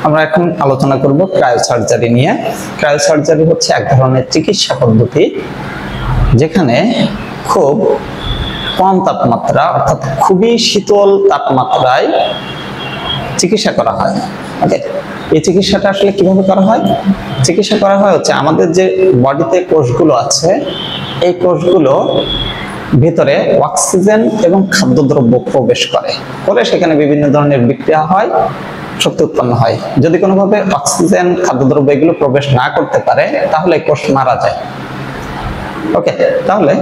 আমরা এখন আলোচনা করব ক্রায়োসার্জারি নিয়ে। ক্রায়োসার্জারি হচ্ছে এক ধরনের চিকিৎসা পদ্ধতি যেখানে খুব কম তাপমাত্রা অর্থাৎ খুবই শীতল তাপমাত্রায় চিকিৎসা করা হয়। ওকে, এই চিকিৎসাটা আসলে কিভাবে করা হয়? চিকিৎসা করা হয় হচ্ছে আমাদের যে বডিতে কোষগুলো আছে এই কোষগুলো ভিতরে অক্সিজেন এবং খাদ্যদ্রব্য প্রবেশ করে সেখানে বিভিন্ন ধরনের বিক্রিয়া হয়, শক্তি উৎপন্ন হয়। যদি কোনোভাবে অক্সিজেন খাদ্যদ্রব্য এগুলো প্রবেশ না করতে পারে তাহলে কোষ মারা যায়। ওকে, তাহলে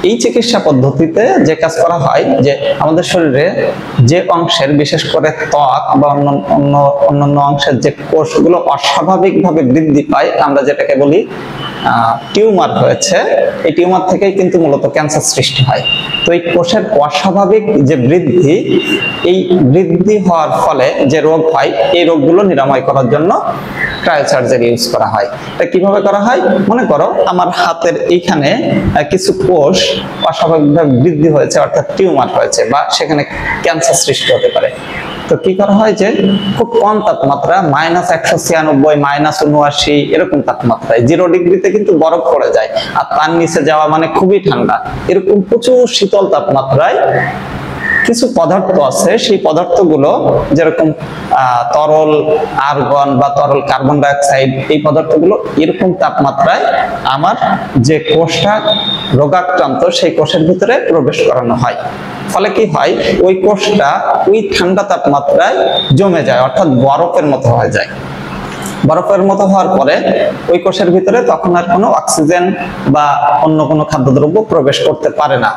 এই চিকিৎসা পদ্ধতিতে যে কাজ করা হয় যে আমাদের শরীরে যে অংশের বিশেষ করে ত্বক বা অন্যান্য অংশের যে কোষগুলো অস্বাভাবিকভাবে বৃদ্ধি পায়, আমরা যেটাকে বলি টিউমার হয়েছে, এই টিউমার থেকেই কিন্তু মূলত ক্যান্সার সৃষ্টি হয়। তো এই কোষের অস্বাভাবিক যে বৃদ্ধি, এই বৃদ্ধি হওয়ার ফলে যে রোগ হয় এই রোগগুলো নিরাময় করার জন্য ক্রায়োসার্জারি ইউজ করা হয়। এটা কিভাবে করা হয়? মনে করো আমার হাতের এইখানে কিছু কোষ অস্বাভাবিকভাবে বৃদ্ধি হয়েছে অর্থাৎ টিউমার হয়েছে বা সেখানে ক্যান্সার সৃষ্টি হতে পারে। তো কি করা হয় যে খুব কম তাপমাত্রা -196 -79 এরকম তাপমাত্রায় 0 ডিগ্রিতে কিন্তু বরফ পড়ে যায়, আর তার নিচে যাওয়া মানে খুবই ঠান্ডা, এরকম প্রচুর শীতল তাপমাত্রায় কিছু পদার্থ আছে, সেই পদার্থগুলো যেরকম তরল আর্গন বা তরল কার্বন ডাই অক্সাইড, এই পদার্থগুলো এরকম তাপমাত্রায় আমার যে কোষটা রোগাক্রান্ত সেই কোষের ভিতরে প্রবেশ করানো হয়। ফলে কি হয়, ওই কোষটা ওই ঠান্ডা তাপমাত্রায় জমে যায় অর্থাৎ বরফের মতো হয়ে যায়। বরফের মতো হওয়ার পরে ওই কোষের ভিতরে তখন আর কোনো অক্সিজেন বা অন্য কোনো খাদ্যদ্রব্য প্রবেশ করতে পারে না।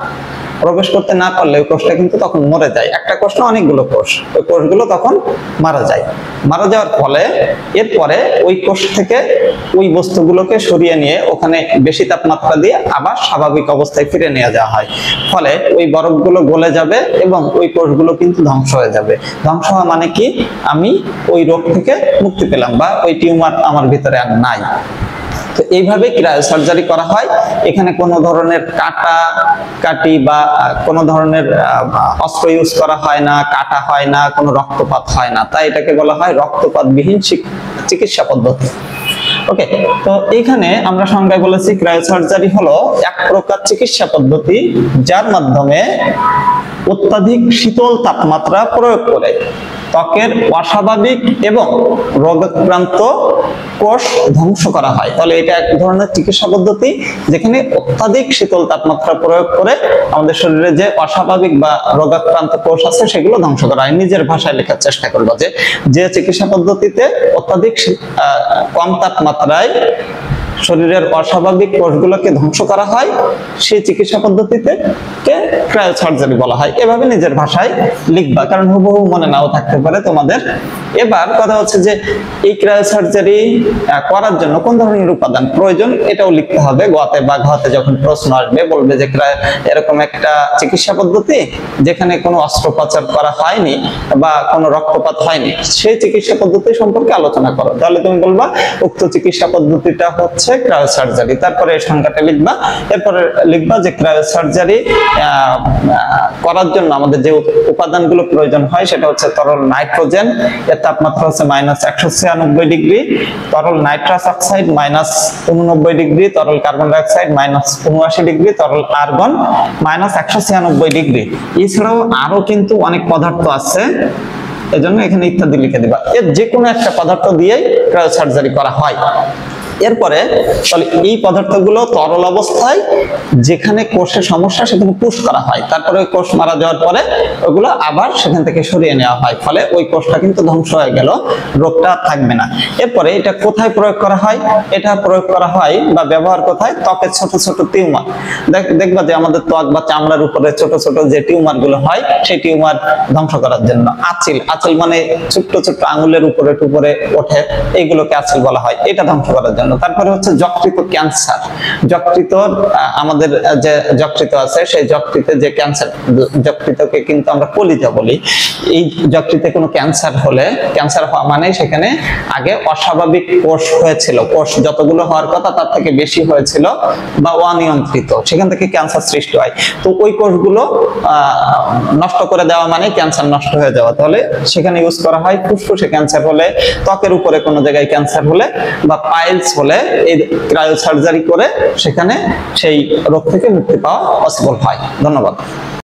প্রবেশ করতে না পারলে ওই কোষটা কিন্তু তখন মরে যায়। একটা কোষ না, অনেকগুলো কোষ, ওই কোষগুলো তখন মারা যায়। মারা যাওয়ার ফলে এরপরে ওই কোষ থেকে ওই বস্তুগুলোকে সরিয়ে নিয়ে ওখানে বেশি তাপমাত্রা দিয়ে আবার স্বাভাবিক অবস্থায় ফিরে নিয়ে যাওয়া হয়। ফলে ওই বরফগুলো গলে যাবে এবং ওই কোষগুলো কিন্তু ধ্বংস হয়ে যাবে। ধ্বংস হওয়া মানে কি, আমি ওই রোগ থেকে মুক্তি পেলাম বা ওই টিউমার আমার ভিতরে আর নাই। তো এইভাবে ক্রায়োসার্জারি করা হয়। এখানে কোনো ধরনের কাটি বা কোনো ধরনের অস্ত্র ইউজ করা হয় না, কাটা হয় না, কোনো রক্তপাত হয় না, তাই এটাকে বলা হয় রক্তপাতবিহীন চিকিৎসা পদ্ধতি। ওকে, তো এখানে আমরা সংজ্ঞায় বলেছি ক্রায়োসার্জারি হলো এক প্রকার চিকিৎসা পদ্ধতি যার মাধ্যমে অত্যাধিক শীতল তাপমাত্রা প্রয়োগ করে ত্বকের অস্বাভাবিক এবং রোগাক্রান্ত কোষ ধ্বংস করা হয়। তাহলে এটা এক ধরনের চিকিৎসা পদ্ধতি যেখানে অত্যাধিক শীতল তাপমাত্রা প্রয়োগ করে আমাদের শরীরে যে অস্বাভাবিক বা রোগাক্রান্ত কোষ আছে সেগুলো ধ্বংস করা হয়। নিজের ভাষায় লেখার চেষ্টা করবো যে চিকিৎসা পদ্ধতিতে অত্যাধিক কম তাপমাত্রায় শরীরের অস্বাভাবিক কোষগুলোকে ধ্বংস করা হয় সেই চিকিৎসা পদ্ধতিতে ক্রায়োসার্জারি বলা হয়। এভাবে নিজের ভাষায় লিখবা, কারণ হুবহু মনে নাও থাকতে পারে তোমাদের। এবার কথা হচ্ছে যে এই ক্রায়োসার্জারি করার জন্য কোন ধরনের উপাদান প্রয়োজন এটাও লিখতে হবে। গতে বা ঘতে যখন প্রশ্ন আসবে বলবে যে এরকম একটা চিকিৎসা পদ্ধতি যেখানে কোনো অস্ত্রোপচার করা হয়নি বা কোনো রক্তপাত হয়নি, সেই চিকিৎসা পদ্ধতি সম্পর্কে আলোচনা করো। তাহলে তুমি বলবা উক্ত চিকিৎসা পদ্ধতিটা হচ্ছে ক্রায়োসার্জারি, তারপরে এই সংখ্যাটা লিখবা। এরপরে লিখবা যে ক্রায়োসার্জারি করার জন্য আমাদের যে উপাদানগুলো প্রয়োজন হয় সেটা হচ্ছে তরল নাইট্রোজেন, এর তাপমাত্রা হচ্ছে -196 ডিগ্রি, তরল নাইট্রাস অক্সাইড -89 ডিগ্রি, তরল কার্বন ডাই অক্সাইড -79 ডিগ্রি, তরল আর্গন -196 ডিগ্রি। এছাড়াও আরো কিন্তু অনেক পদার্থ আছে, এজন্য এখানে ইত্যাদি লিখে দিবা। এর যে কোনো একটা পদার্থ দিয়েই ক্রায়োসার্জারি করা হয়। এরপরে তাহলে এই পদার্থগুলো তরল অবস্থায় যেখানে কোষের সমস্যা সেখানে পুশ করা হয়, তারপরে ওই কোষ মারা যাওয়ার পরে ওগুলো আবার সেখান থেকে সরিয়ে নেওয়া হয়, ফলে ওই কোষটা কিন্তু ধ্বংস হয়ে গেল, রোগটা থাকবে না। এরপরে এটা কোথায় প্রয়োগ করা হয়? এটা প্রয়োগ করা হয় বা ব্যবহার কোথায়? ত্বকের ছোট ছোট টিউমার। দেখবা যে আমাদের ত্বক বা চামড়ার উপরে ছোট ছোট যে টিউমার গুলো হয় সেই টিউমার ধ্বংস করার জন্য আঁচিল মানে ছোট্ট ছোট্ট আঙুলের উপরে টুপরে ওঠে, এইগুলোকে আঁচিল বলা হয়, এটা ধ্বংস করার জন্য। জন্য। তারপরে হচ্ছে যকৃত ক্যান্সার। যকৃত আমাদের যে যকৃত আছে সেই যকৃতে যে ক্যান্সার, যকৃতকে কিন্তু আমরা কলিজা বলি। এই যকৃতে কোনো ক্যান্সার হলে, ক্যান্সার হওয়া মানে সেখানে আগে অস্বাভাবিক কোষ হয়েছিল, কোষ যতগুলো হওয়ার কথা তার থেকে বেশি হয়েছিল বা অনিয়ন্ত্রিত, সেখান থেকে ক্যান্সার সৃষ্টি হয়। তো ওই কোষগুলো নষ্ট করে দেওয়া মানে ক্যান্সার নষ্ট হয়ে যাওয়া। তাহলে সেখানে ইউজ করা হয়। ফুসফুসে ক্যান্সার হলে, ত্বকের উপরে কোনো জায়গায় ক্যান্সার হলে বা পাইলস হলে এই ক্রায়োসার্জারি করে সেখানে সেই রোগ থেকে মুক্তি পাওয়া পসিবল হয়। ধন্যবাদ।